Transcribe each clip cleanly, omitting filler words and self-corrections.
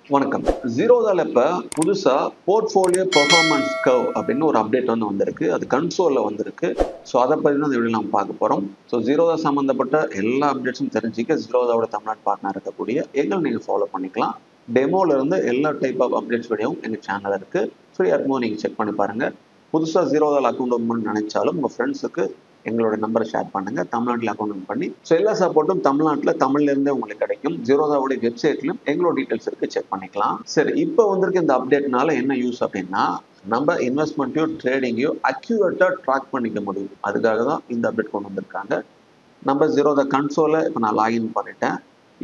வணக்கம். ஜீரோதால இப்ப புதுசா போர்ட்ஃபோலியோ பெர்ஃபார்மன்ஸ் கர்வ் அப்படின்னு ஒரு அப்டேட் வந்திருக்கு. அது கன்சோல்ல வந்திருக்கு. ஸோ அதை பத்தி தான் இந்த வீடியோல நம்ம பார்க்க போறோம். ஸோ ஜீரோதா சம்பந்தப்பட்ட எல்லா அப்டேட்ஸும் தெரிஞ்சுக்க ஜீரோதாவோட தமிழ்நாடு பார்ட்னர் இருக்கக்கூடிய எங்களை நீங்க ஃபாலோ பண்ணிக்கலாம். டெமோல இருந்து எல்லா டைப் ஆஃப் அப்டேட்ஸ் வீடியோவும் எங்க சேனல்ல இருக்கு. ஃப்ரீயா இருக்கும்போது நீங்க செக் பண்ணி பாருங்க. புதுசா ஜீரோதால அக்கௌண்ட் ஓப்பன் பண்ண நினைச்சாலும் உங்க ஃப்ரெண்ட்ஸுக்கு எங்களோட நம்பரை ஷேர் பண்ணுங்க. தமிழ்நாட்டில் அக்கௌண்ட் ஓப்பன் பண்ணி ஸோ எல்லா சப்போர்ட்டும் தமிழ்நாட்டில் தமிழ்ல இருந்தே உங்களுக்கு கிடைக்கும். ஜீரோதாவுடைய வெப்சைட்லயும் எங்களோட டீடைல்ஸ் இருக்கு, செக் பண்ணிக்கலாம். சரி, இப்போ வந்திருக்க இந்த அப்டேட்னால என்ன யூஸ் அப்படின்னா, நம்ம இன்வெஸ்ட்மெண்ட்டையோ ட்ரேடிங்கையோ அக்யூரேட்டா ட்ராக் பண்ணிக்க முடியும். அதுக்காக தான் இந்த அப்டேட் கொண்டு வந்திருக்காங்க. நம்ம ஜீரோதா கன்சோலை இப்போ நான் லாகின் பண்ணிட்டேன்.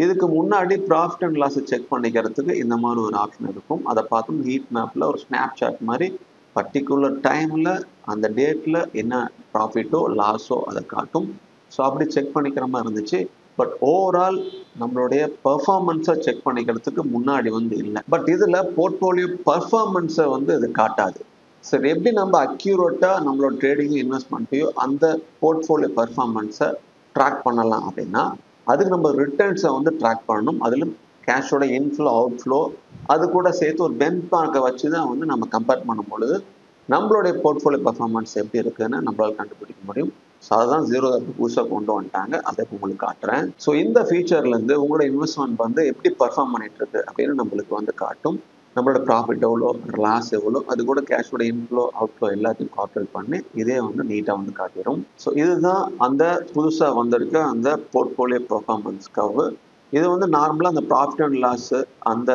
இதுக்கு முன்னாடி ப்ராஃபிட் அண்ட் லாஸை செக் பண்ணிக்கிறதுக்கு இந்த மாதிரி ஒரு ஆப்ஷன் இருக்கும். அதை பார்த்து ஹீட் மேப்ல ஒரு ஸ்னாப் சாட் மாதிரி பர்டிகுலர் டைமில் அந்த டேட்டில் என்ன ப்ராஃபிட்டோ லாஸோ அதை காட்டும். ஸோ அப்படி செக் பண்ணிக்கிற மாதிரி இருந்துச்சு. பட் ஓவரால் நம்மளுடைய பர்ஃபார்மன்ஸை செக் பண்ணிக்கிறதுக்கு முன்னாடி இல்லை. பட் இதில் போர்ட்ஃபோலியோ பர்ஃபார்மன்ஸை இது காட்டாது. சரி, எப்படி நம்ம அக்யூரேட்டாக நம்மளோட ட்ரேடிங் இன்வெஸ்ட்மெண்ட்டையோ அந்த போர்ட்ஃபோலியோ பர்ஃபார்மன்ஸை ட்ராக் பண்ணலாம் அப்படின்னா, அதுக்கு நம்ம ரிட்டர்ன்ஸை ட்ராக் பண்ணணும். அதில் கேஷோட இன்ஃப்ளோ அவுட்ஃப்ளோ அது கூட சேர்த்து ஒரு பெஞ்ச் மார்க்கை வச்சு தான் நம்ம கம்பேர் பண்ணும் பொழுது நம்மளுடைய போர்ட்ஃபோலியோ பர்ஃபார்மன்ஸ் எப்படி இருக்குன்னு நம்மளால கண்டுபிடிக்க முடியும். ஸோ அதுதான் ஜீரோ புதுசாக கொண்டு வந்துட்டாங்க. அதை உங்களுக்கு காட்டுறேன். ஸோ இந்த ஃபீச்சர்லேருந்து உங்களோட இன்வெஸ்ட்மெண்ட் எப்படி பர்ஃபார்ம் பண்ணிட்டு இருக்கு அப்படின்னு நம்மளுக்கு காட்டும். நம்மளோட ப்ராஃபிட் எவ்வளோ, லாஸ் எவ்வளோ, அது கூட கேஷோட இன்ஃப்ளோ அவுட்ஃப்ளோ எல்லாத்தையும் கால்குலேட் பண்ணி இதே நீட்டாக காட்டிடும். ஸோ இதுதான் அந்த புதுசாக வந்திருக்க அந்த போர்ட்ஃபோலியோ பர்ஃபார்மன்ஸ் கர்வ். இது நார்மலாக அந்த ப்ராஃபிட் அண்ட் லாஸ் அந்த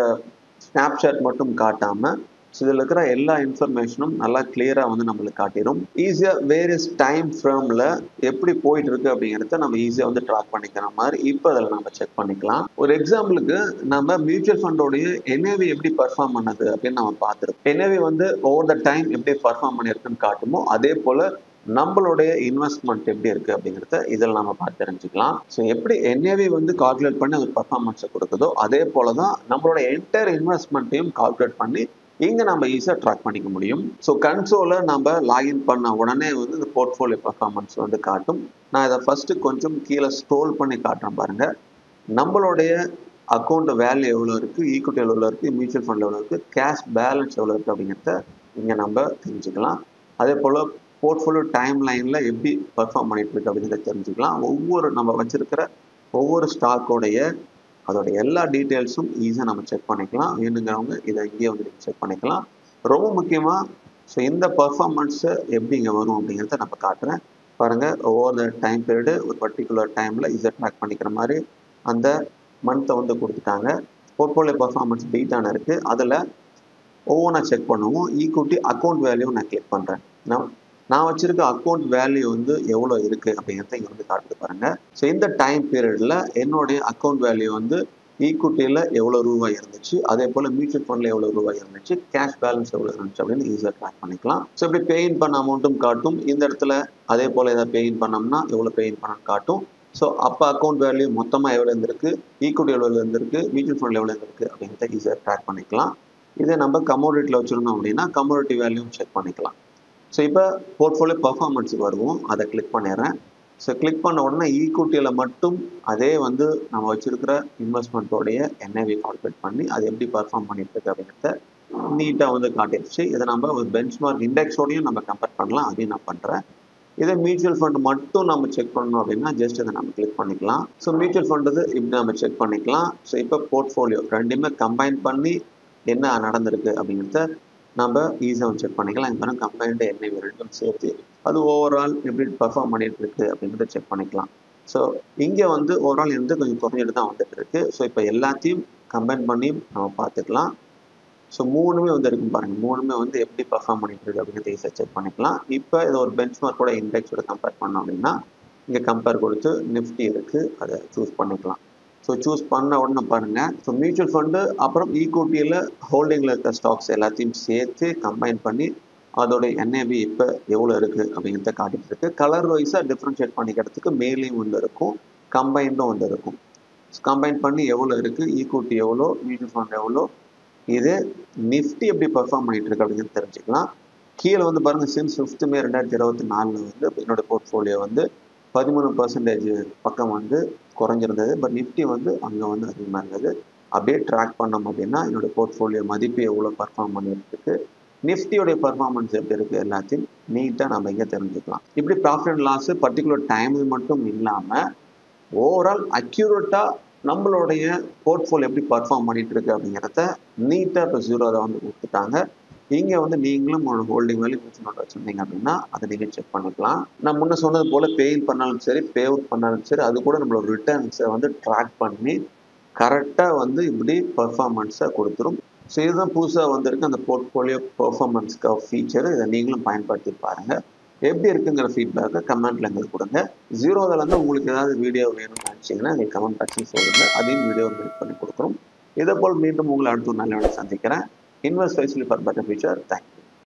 ஸ்னாப்சாட் மட்டும் காட்டாமல் இதில் இருக்கிற எல்லா இன்ஃபர்மேஷனும் நல்லா கிளியராக நம்மளுக்கு காட்டிடும். ஈஸியாக வேரியஸ் டைம் ஃப்ரேமில் எப்படி போயிட்டு இருக்கு அப்படிங்கிறத நம்ம ஈஸியாக ட்ராக் பண்ணிக்கிற மாதிரி இப்போ அதில் நம்ம செக் பண்ணிக்கலாம். ஒரு எக்ஸாம்பிளுக்கு நம்ம மியூச்சுவல் ஃபண்டோடைய NAV எப்படி பர்ஃபார்ம் பண்ணது அப்படின்னு நம்ம பார்த்துருக்கோம். NAV ஓவர் த டைம் எப்படி பர்ஃபார்ம் பண்ணியிருக்குன்னு காட்டுமோ அதே போல் நம்மளுடைய இன்வெஸ்ட்மெண்ட் எப்படி இருக்கு அப்படிங்கிறத இதில் நம்ம பார்த்து தெரிஞ்சுக்கலாம். ஸோ எப்படி NAV கால்குலேட் பண்ணி அது பர்ஃபார்மன்ஸை கொடுக்குதோ அதே போல தான் நம்மளோட என்டையர் இன்வெஸ்ட்மெண்ட்டையும் கால்குலேட் பண்ணி இங்கே நம்ம ஈஸியாக ட்ராக் பண்ணிக்க முடியும். ஸோ கன்சோலை நம்ம லாகின் பண்ண உடனே இந்த போர்ட்ஃபோலியோ பர்ஃபார்மன்ஸ் காட்டும். நான் இதை ஃபர்ஸ்ட் கொஞ்சம் கீழே ஸ்க்ரோல் பண்ணி காட்டுறேன் பாருங்க. நம்மளுடைய அக்கௌண்ட் வேல்யூ எவ்வளோ இருக்குது, ஈக்விட்டி எவ்வளோ இருக்குது, மியூச்சுவல் ஃபண்ட் எவ்வளோ இருக்குது, கேஷ் பேலன்ஸ் எவ்வளோ இருக்குது அப்படிங்கிறத இங்கே நம்ம தெரிஞ்சுக்கலாம். அதே போல் போர்ட்ஃபோலியோ டைம் லைனில் எப்படி பர்ஃபார்ம் பண்ணிட்டு இருக்கு அப்படிங்கிறத தெரிஞ்சுக்கலாம். ஒவ்வொரு நம்ம வச்சிருக்கிற ஒவ்வொரு ஸ்டாக்கோடைய அதோட எல்லா டீட்டெயில்ஸும் ஈஸியாக நம்ம செக் பண்ணிக்கலாம். வேணுங்கிறவங்க இதை இங்கேயே செக் பண்ணிக்கலாம். ரொம்ப முக்கியமாக ஸோ இந்த பர்ஃபார்மன்ஸை எப்படி இங்கே வரும் அப்படிங்கிறத நம்ம காட்டுறேன் பாருங்கள். ஓவர் த டைம் பீரியடு ஒரு பர்டிகுலர் டைமில் ஈஸியாக ட்ராக் பண்ணிக்கிற மாதிரி அந்த மந்த்தை கொடுத்துட்டாங்க. போர்ட்ஃபோலியோ பர்ஃபார்மன்ஸ் டீட்டான இருக்குது. அதில் ஒவ்வொன்றா செக் பண்ணுவோம். ஈக்விட்டி அக்கௌண்ட் வேல்யூ நான் கிளிக் பண்ணுறேன். நான் வச்சிருக்க அக்கௌண்ட் வேல்யூ எவ்வளோ இருக்குது அப்படிங்கிறத இங்கே காட்டுது பாருங்கள். ஸோ இந்த டைம் பீரியடில் என்னுடைய அக்கௌண்ட் வேல்யூ ஈக்விட்டியில் எவ்வளோ ரூபாய் இருந்துச்சு, அதே போல் மியூச்சுவல் ஃபண்டில் எவ்வளோ ரூபாய் இருந்துச்சு, கேஷ் பேலன்ஸ் எவ்வளோ இருந்துச்சு அப்படின்னு ஈஸியாக ட்ராக் பண்ணிக்கலாம். ஸோ இப்படி பேயின் பண்ண அமௌண்ட்டும் காட்டும். இந்த இடத்துல அதே போல் ஏதாவது பேயின் பண்ணோம்னா எவ்வளோ பேயின் பண்ணணும்னு காட்டும். ஸோ அப்போ அக்கௌண்ட் வேல்யூ மொத்தமாக எவ்வளோ இருந்திருக்கு, ஈக்விட்டி எவ்வளோ இருந்திருக்கு, மியூச்சுவல் ஃபண்டில் எவ்வளோ இருந்திருக்கு அப்படிங்கிறத ஈஸியாக ட்ராக் பண்ணிக்கலாம். இதே நம்ம கமோடிட்டியில் வச்சுருந்தோம் அப்படின்னா கமோடிட்டி வேல்யூ செக் பண்ணிக்கலாம். ஸோ இப்போ போர்ட்ஃபோலியோ பர்ஃபார்மன்ஸுக்கு வருவோம். அதை கிளிக் பண்ணிடுறேன். ஸோ கிளிக் பண்ண உடனே ஈக்விட்டியில் மட்டும் அதே நம்ம வச்சுருக்கிற இன்வெஸ்ட்மெண்ட்டோடைய NAV கால்குலேட் பண்ணி அது எப்படி பர்ஃபார்ம் பண்ணிட்டு இருக்கு அப்படிங்கிறத நீட்டாக காட்டிடுச்சு. இதை நம்ம ஒரு பெஞ்ச் மார்க் இண்டெக்ஸோடையும் நம்ம கம்பேர் பண்ணலாம். அதையும் நான் பண்ணுறேன். இதே மியூச்சுவல் ஃபண்ட் மட்டும் நம்ம செக் பண்ணணும் அப்படின்னா ஜஸ்ட் இதை நம்ம கிளிக் பண்ணிக்கலாம். ஸோ மியூச்சுவல் ஃபண்டு இப்படி நம்ம செக் பண்ணிக்கலாம். ஸோ இப்போ போர்ட்ஃபோலியோ ரெண்டுமே கம்பைன் பண்ணி என்ன நடந்திருக்கு அப்படிங்கிறத நம்ம ஈஸியாக செக் பண்ணிக்கலாம். இப்போ கம்பைன்டு NAV ரெண்டும் சேர்த்து அது ஓவரால் எப்படி பர்ஃபார்ம் பண்ணிட்டு இருக்கு அப்படின்றத செக் பண்ணிக்கலாம். ஸோ இங்கே ஓவரால் கொஞ்சம் குறைஞ்சிட்டு தான் வந்துட்டு இருக்கு. ஸோ இப்போ எல்லாத்தையும் கம்பைன் பண்ணி நம்ம பார்த்துக்கலாம். ஸோ மூணுமே இருக்கும் பாருங்க. மூணுமே எப்படி பர்ஃபார்ம் பண்ணிட்டு இருக்கு அப்படிங்கிறத ஈஸியாக செக் பண்ணிக்கலாம். இப்போ இதை ஒரு பெஞ்ச் மார்க்கோட இண்டெக்ஸோட கம்பேர் பண்ணோம் அப்படின்னா இங்கே கம்பேர் கொடுத்து நிஃப்டி இருக்குது, அதை சூஸ் பண்ணிக்கலாம். ஸோ சூஸ் பண்ண உடனே பாருங்கள். ஸோ மியூச்சுவல் ஃபண்டு அப்புறம் ஈக்விட்டியில் ஹோல்டிங்கில் இருக்க ஸ்டாக்ஸ் எல்லாத்தையும் சேர்த்து கம்பைன் பண்ணி அதோட NAV இப்போ எவ்வளோ இருக்குது அப்படிங்கிறத காட்டிட்டு இருக்கு. கலர் வைஸாக டிஃப்ரென்ஷியேட் பண்ணிக்கிறதுக்கு மேலேயும் இருக்கும், கம்பைண்டும் இருக்கும். கம்பைன் பண்ணி எவ்வளோ இருக்குது, ஈக்விட்டி எவ்வளோ, மியூச்சுவல் ஃபண்ட் எவ்வளோ, இது நிஃப்டி எப்படி பர்ஃபார்ம் பண்ணிட்டு இருக்கு அப்படிங்கிறது தெரிஞ்சுக்கலாம். கீழே பாருங்கள், சின்ஸ் 5 மே 2024 என்னோட போர்ட்ஃபோலியோ 13% பக்கம் குறைஞ்சிருந்தது. பட் நிஃப்டி அங்கே அதிகமாக இருந்தது. அப்படியே ட்ராக் பண்ணோம் அப்படின்னா என்னோட போர்ட்ஃபோலியோ மதிப்பு எவ்வளோ பர்ஃபார்ம் பண்ணிருக்கு, நிஃப்டியோடைய பர்ஃபார்மன்ஸ் எப்படி இருக்குது எல்லாத்தையும் நீட்டாக நம்ம இங்கே தெரிஞ்சுக்கலாம். இப்படி ப்ராஃபிட் அண்ட் லாஸ் பர்டிகுலர் டைமில் மட்டும் இல்லாமல் ஓவரால் அக்யூரேட்டாக நம்மளுடைய போர்ட்ஃபோலியோ எப்படி பர்ஃபார்ம் பண்ணிட்டு இருக்கு அப்படிங்கிறத நீட்டாக இப்போ ஜீரோவை வந்து கொடுத்துட்டாங்க. இங்கே வந்து நீங்களும் உங்களோட ஹோல்டிங் வேல்யூ மியூச்சுவல் ஃபண்ட் வச்சுருந்தீங்க அப்படின்னா அதை நீங்கள் செக் பண்ணிக்கலாம். நான் முன்ன சொன்னது போல் பேயின் பண்ணாலும் சரி, பே அவுட் பண்ணாலும் சரி, அது கூட நம்மளோட ரிட்டர்ன்ஸை வந்து ட்ராக் பண்ணி கரெக்டாக வந்து இப்படி பர்ஃபார்மன்ஸை கொடுத்துரும். ஸோ இதுதான் புதுசாக வந்திருக்கு அந்த போர்ட்ஃபோலியோ பர்ஃபார்மன்ஸ்க்கு ஃபீச்சர். இதை நீங்களும் பயன்படுத்தி பாருங்கள். எப்படி இருக்குங்கிற ஃபீட்பேக்கை கமெண்ட்டில் எங்களுக்கு கொடுங்க. ஜீரோவிலேருந்து உங்களுக்கு ஏதாவது வீடியோ வேணும்னு நினச்சிங்கன்னா எங்களுக்கு கமெண்ட் பாக்ஸில் சொல்லுங்கள், அதையும் வீடியோ மேக் பண்ணி கொடுக்குறோம். இதே போல் மீண்டும் உங்களை அடுத்த ஒரு நல்ல சந்திக்கிறேன். Invest wisely for better future. Thank you.